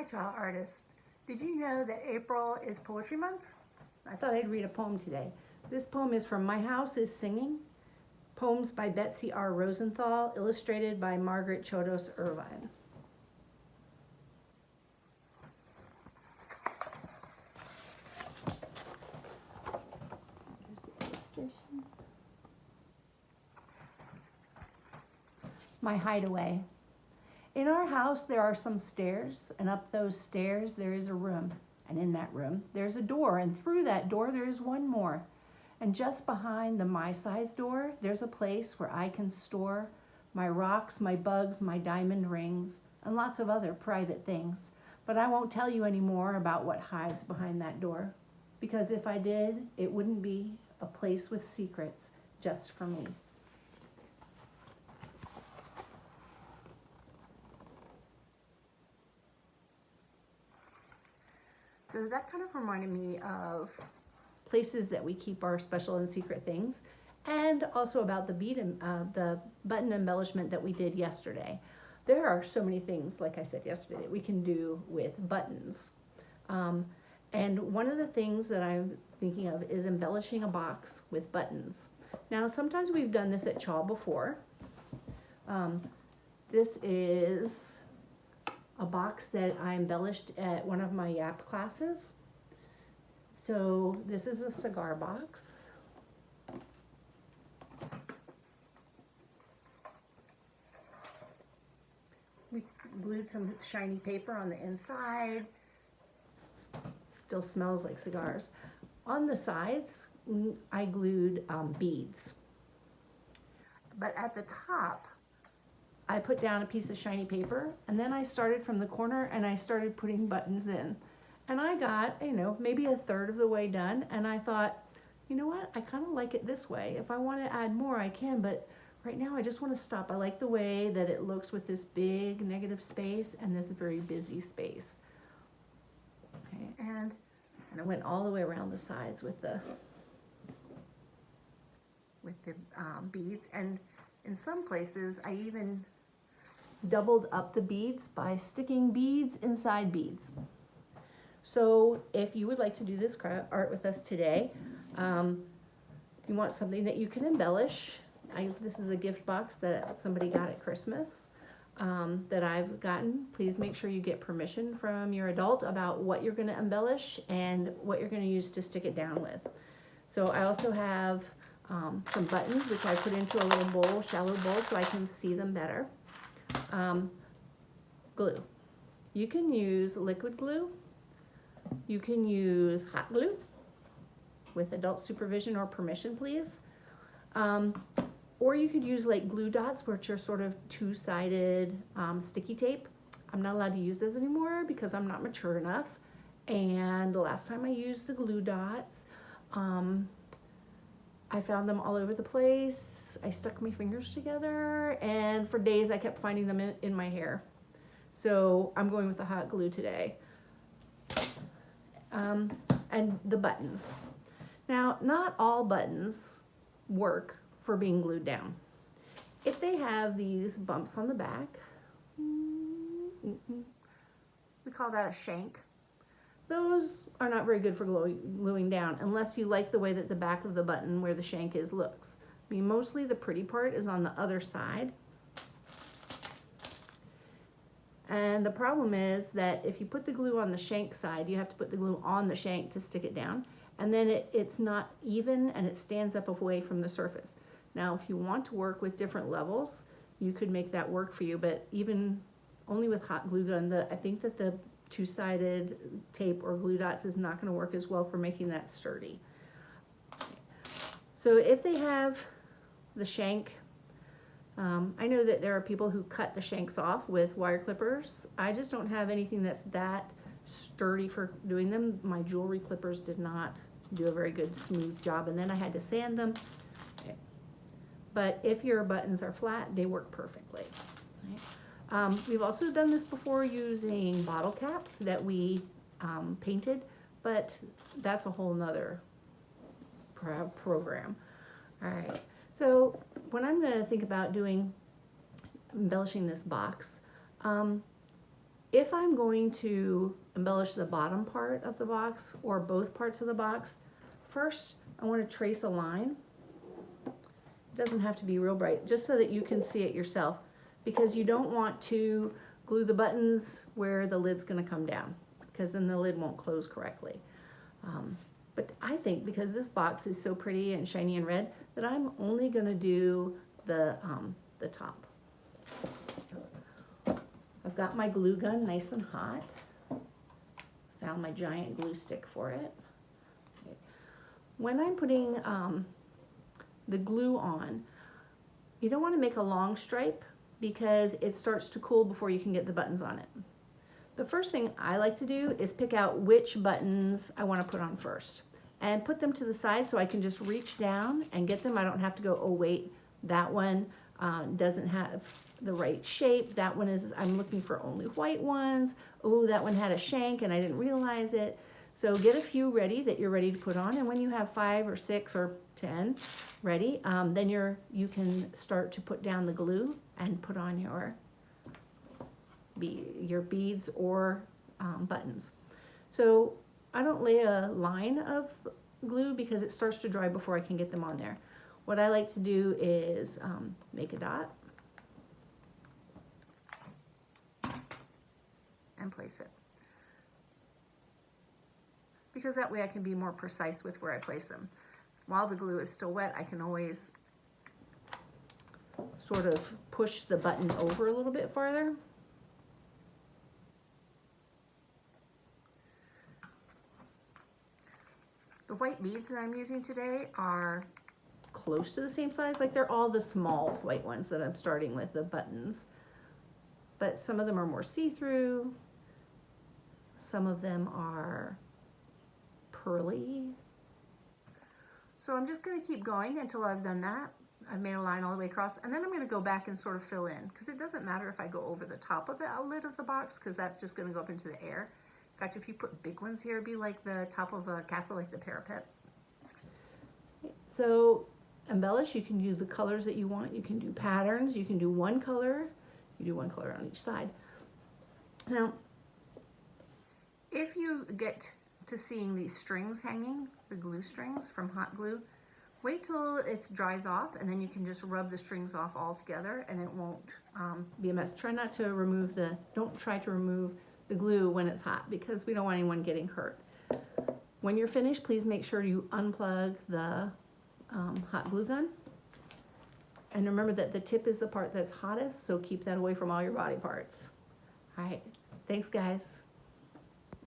Hi, child artists. Did you know that April is Poetry Month? I thought I'd read a poem today. This poem is from My House is Singing, poems by Betsy R. Rosenthal, illustrated by Margaret Chodos Irvine. Here's the illustration. My hideaway. In our house, there are some stairs, and up those stairs, there is a room. And in that room, there's a door, and through that door, there is one more. And just behind the my size door, there's a place where I can store my rocks, my bugs, my diamond rings, and lots of other private things. But I won't tell you any more about what hides behind that door, because if I did, it wouldn't be a place with secrets just for me. So that kind of reminded me of places that we keep our special and secret things, and also about the button embellishment that we did yesterday. There are so many things, like I said yesterday, that we can do with buttons. And one of the things that I'm thinking of is embellishing a box with buttons. Now, sometimes we've done this at Chaw before. This is a box that I embellished at one of my YAP classes. So this is a cigar box. We glued some shiny paper on the inside. Still smells like cigars. On the sides, I glued beads. But at the top, I put down a piece of shiny paper, and then I started from the corner and I started putting buttons in. And I got, maybe a third of the way done, and I thought, you know what, I kind of like it this way. If I want to add more, I can, but right now I just want to stop. I like the way that it looks with this big negative space and this very busy space. Okay, and I went all the way around the sides with the beads, and in some places I even doubled up the beads by sticking beads inside beads. So if you would like to do this art with us today, you want something that you can embellish. This is a gift box that somebody got at Christmas that I've gotten. Please make sure you get permission from your adult about what you're going to embellish and what you're going to use to stick it down with. So I also have some buttons, which I put into a little bowl, shallow bowl, so I can see them better. Glue. You can use liquid glue. You can use hot glue with adult supervision or permission, please. Or you could use like glue dots, which are sort of two-sided sticky tape. I'm not allowed to use those anymore because I'm not mature enough. And the last time I used the glue dots, I found them all over the place. I stuck my fingers together, and for days I kept finding them in my hair. So I'm going with the hot glue today. And the buttons. Now, not all buttons work for being glued down. If they have these bumps on the back, we call that a shank. Those are not very good for gluing down unless you like the way that the back of the button where the shank is looks. I mean, mostly the pretty part is on the other side. And the problem is that if you put the glue on the shank side, you have to put the glue on the shank to stick it down. And then it's not even, and it stands up away from the surface. Now, if you want to work with different levels, you could make that work for you, but even only with hot glue gun, I think that the two-sided tape or glue dots is not going to work as well for making that sturdy. So if they have the shank, I know that there are people who cut the shanks off with wire clippers. I just don't have anything that's that sturdy for doing them. My jewelry clippers did not do a very good smooth job, and then I had to sand them. Okay. But if your buttons are flat, they work perfectly. Right? We've also done this before using bottle caps that we painted, but that's a whole nother program. All right, so when I'm going to think about embellishing this box, if I'm going to embellish the bottom part of the box or both parts of the box, first I want to trace a line. It doesn't have to be real bright, just so that you can see it yourself, because you don't want to glue the buttons where the lid's going to come down, because then the lid won't close correctly. But I think because this box is so pretty and shiny and red, that I'm only going to do the top. I've got my glue gun nice and hot. Found my giant glue stick for it. When I'm putting the glue on, you don't want to make a long stripe because it starts to cool before you can get the buttons on it. The first thing I like to do is pick out which buttons I want to put on first and put them to the side so I can just reach down and get them. I don't have to go, oh wait, that one doesn't have the right shape. That one is, I'm looking for only white ones. Oh, that one had a shank and I didn't realize it. So get a few ready that you're ready to put on, and when you have 5 or 6 or 10 ready, then you can start to put down the glue and put on your beads or buttons. So I don't lay a line of glue because it starts to dry before I can get them on there. What I like to do is make a dot and place it, because that way I can be more precise with where I place them. While the glue is still wet, I can always sort of push the button over a little bit farther. The white beads that I'm using today are close to the same size, like they're all the small white ones that I'm starting with, the buttons. But some of them are more see-through, some of them are pearly. So I'm just going to keep going until I've done that. I've made a line all the way across, and then I'm going to go back and sort of fill in, because it doesn't matter if I go over the top of the lid of the box, because that's just going to go up into the air. In fact, if you put big ones here, it'd be like the top of a castle, like the parapet. So embellish, you can do the colors that you want. You can do patterns. You can do one color. You do one color on each side. Now, if you get to seeing these strings hanging, the glue strings from hot glue, wait till it dries off, and then you can just rub the strings off all together, and it won't be a mess. Don't try to remove the glue when it's hot, because we don't want anyone getting hurt. When you're finished, please make sure you unplug the hot glue gun. And remember that the tip is the part that's hottest, so keep that away from all your body parts. All right, thanks guys.